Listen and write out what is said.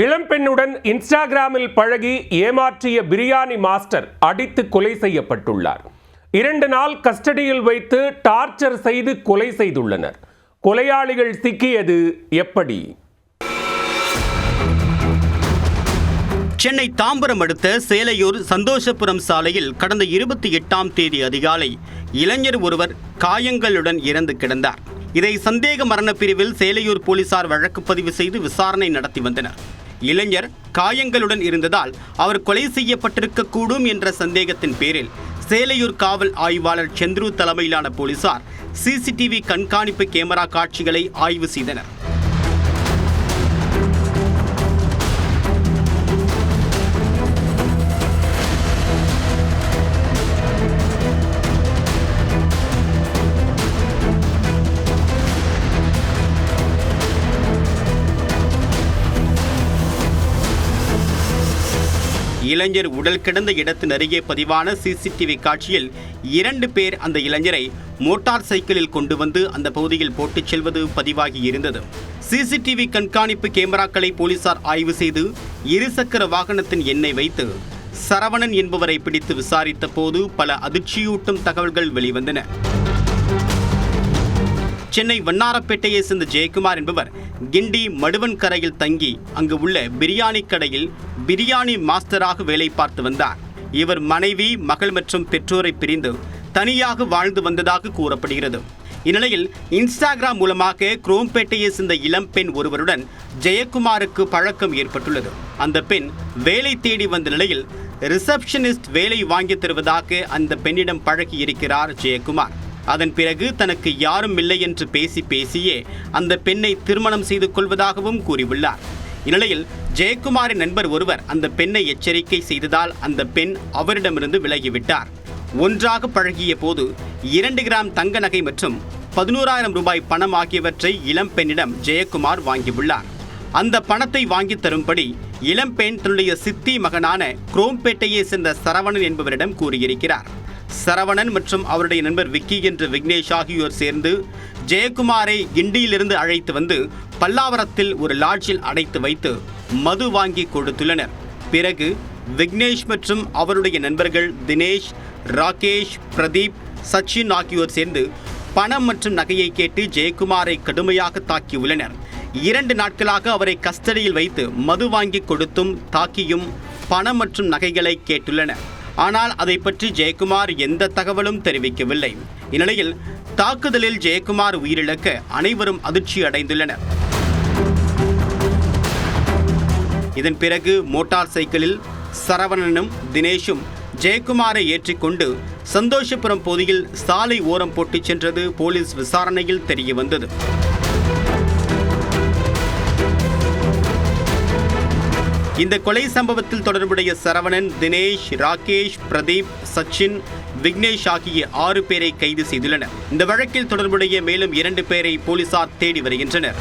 இளம்பெண்ணுடன் இன்ஸ்டாகிராமில் பழகி ஏமாற்றிய பிரியாணி மாஸ்டர் அடித்து கொலை செய்யப்பட்டுள்ளார். 2 நாள் கஸ்டடியில் வைத்து டார்ச்சர் செய்து கொலை செய்துள்ளனர். கொலையாளிகள் சிக்கியது எப்படி? சென்னை தாம்பரம் அடுத்த சேலையூர் சந்தோஷபுரம் சாலையில் கடந்த 28ஆம் தேதி அதிகாலை இளைஞர் ஒருவர் காயங்களுடன் இறந்து கிடந்தார். இதை சந்தேக மரண பிரிவில் சேலையூர் போலீசார் வழக்கு பதிவு செய்து விசாரணை நடத்தி வந்தனர். இளைஞர் காயங்களுடன் இருந்ததால் அவர் கொலை செய்யப்பட்டிருக்கக்கூடும் என்ற சந்தேகத்தின் பேரில் சேலையூர் காவல் ஆய்வாளர் சந்துரு தலைமையிலான போலீசார் சிசிடிவி கண்காணிப்பு கேமரா காட்சிகளை ஆய்வு செய்தனர். இளைஞர் உடல் கிடந்த இடத்தின் அருகே பதிவான சிசிடிவி காட்சியில் 2 பேர் அந்த இளைஞரை மோட்டார் சைக்கிளில் கொண்டு வந்து அந்த பகுதியில் போட்டுச் செல்வது பதிவாகி இருந்தது. சிசிடிவி கண்காணிப்பு கேமராக்களை போலீசார் ஆய்வு செய்து இருசக்கர வாகனத்தின் எண்ணை வைத்து சரவணன் என்பவரை பிடித்து விசாரித்த போது பல அதிர்ச்சியூட்டும் தகவல்கள் வெளிவந்தன. சென்னை வண்ணாரப்பேட்டையை சேர்ந்த ஜெயக்குமார் என்பவர் கிண்டி மடுவன் கரையில் தங்கி அங்கு உள்ள பிரியாணி கடையில் பிரியாணி மாஸ்டராக வேலை பார்த்து வந்தார். இவர் மனைவி, மகள் மற்றும் பெற்றோரை பிரிந்து தனியாக வாழ்ந்து வந்ததாக கூறப்படுகிறது. இந்நிலையில் இன்ஸ்டாகிராம் மூலமாக குரோம்பேட்டையை சேர்ந்த இளம்பெண் ஒருவருடன் ஜெயக்குமாருக்கு பழக்கம் ஏற்பட்டுள்ளது. அந்த பெண் வேலை தேடி வந்த நிலையில் ரிசப்ஷனிஸ்ட் வேலை வாங்கி தருவதாக அந்த பெண்ணிடம் பழகி இருக்கிறார் ஜெயக்குமார். அதன் பிறகு தனக்கு யாரும் இல்லை என்று பேசியே அந்த பெண்ணை திருமணம் செய்து கொள்வதாகவும் கூறியுள்ளார். இந்நிலையில் ஜெயக்குமாரின் நண்பர் ஒருவர் அந்த பெண்ணை எச்சரிக்கை செய்ததால் அந்த பெண் அவரிடமிருந்து விலகிவிட்டார். ஒன்றாக பழகிய போது 2 கிராம் தங்க நகை மற்றும் 11,000 ரூபாய் பணம் ஆகியவற்றை இளம்பெண்ணிடம் ஜெயக்குமார் வாங்கியுள்ளார். அந்த பணத்தை வாங்கி தரும்படி இளம்பெண் தன்னுடைய சித்தி மகனான குரோம்பேட்டையை சேர்ந்த சரவணன் என்பவரிடம் கூறியிருக்கிறார். சரவணன் மற்றும் அவருடைய நண்பர் விக்கி என்ற விக்னேஷ் ஆகியோர் சேர்ந்து ஜெயக்குமாரை கிண்டியிலிருந்து அழைத்து வந்து பல்லாவரத்தில் ஒரு லாட்ஜில் அடைத்து வைத்து மது வாங்கி கொடுத்துள்ளனர். பிறகு விக்னேஷ் மற்றும் அவருடைய நண்பர்கள் தினேஷ், ராகேஷ், பிரதீப், சச்சின் ஆகியோர் சேர்ந்து பணம் மற்றும் நகையை கேட்டு ஜெயக்குமாரை கடுமையாக தாக்கியுள்ளனர். 2 நாட்களாக அவரை கஸ்டடியில் வைத்து மது வாங்கி கொடுத்தும் தாக்கியும் பணம் மற்றும் நகைகளை கேட்டுள்ளனர். ஆனால் அதை பற்றி ஜெயக்குமார் எந்த தகவலும் தெரிவிக்கவில்லை. இந்நிலையில் தாக்குதலில் ஜெயக்குமார் உயிரிழக்க அனைவரும் அதிர்ச்சி அடைந்துள்ளனர். இதன் பிறகு மோட்டார் சைக்கிளில் சரவணனும் தினேஷும் ஜெயக்குமாரை ஏற்றிக்கொண்டு சந்தோஷபுரம் பகுதியில் சாலை ஓரம் போட்டுச் சென்றது போலீஸ் விசாரணையில் தெரிய வந்தது. இந்த கொலை சம்பவத்தில் தொடர்புடைய சரவணன், தினேஷ், ராகேஷ், பிரதீப், சச்சின், விக்னேஷ் ஆகிய 6 பேரை கைது செய்துள்ளனர். இந்த வழக்கில் தொடர்புடைய மேலும் 2 பேரை போலீசார் தேடி வருகின்றனர்.